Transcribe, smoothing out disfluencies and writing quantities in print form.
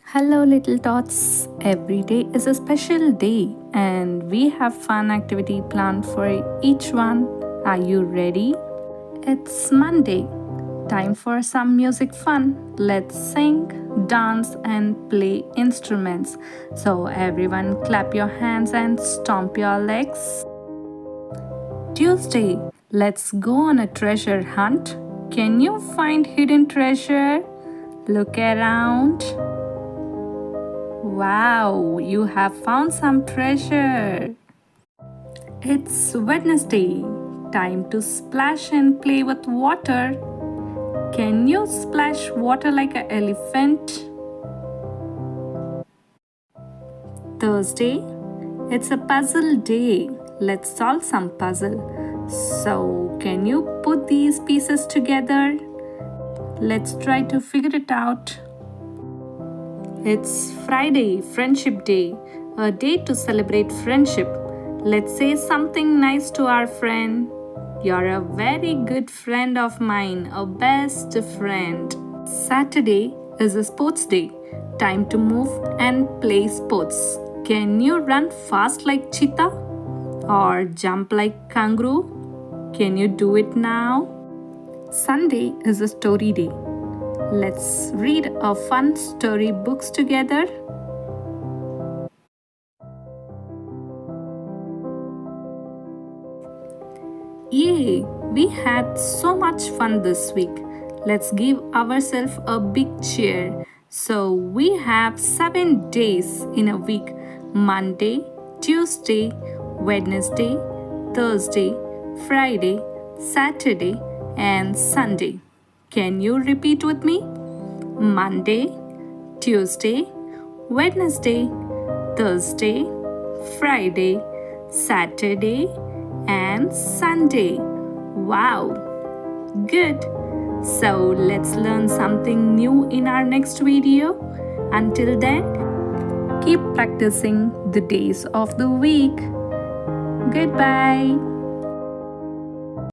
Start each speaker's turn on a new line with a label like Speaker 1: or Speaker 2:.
Speaker 1: Hello, little tots. Every day is a special day, and we have fun activity planned for each one. Are you ready? It's Monday. Time for some music fun. Let's sing, dance, and play instruments. So, everyone, clap your hands and stomp your legs. Tuesday. Let's go on a treasure hunt. Can you find hidden treasure? Look around. Wow, you have found some treasure. It's Wednesday. Time to splash and play with water. Can you splash water like an elephant? Thursday. It's a puzzle day. Let's solve some puzzle. So, can you put these pieces together? Let's try to figure it out. It's Friday, Friendship Day, a day to celebrate friendship. Let's say something nice to our friend. You're a very good friend of mine, a best friend. Saturday is a sports day. Time to move and play sports. Can you run fast like cheetah? Or jump like kangaroo? Can you do it now? Sunday is a story day. Let's read a fun story books together. Yay! We had so much fun this week. Let's give ourselves a big cheer. So we have 7 days in a week: Monday, Tuesday, Wednesday, Thursday, Friday, Saturday, and Sunday. Can you repeat with me? Monday, Tuesday, Wednesday, Thursday, Friday, Saturday, and Sunday. Wow! Good! So let's learn something new in our next video. Until then, keep practicing the days of the week. Goodbye.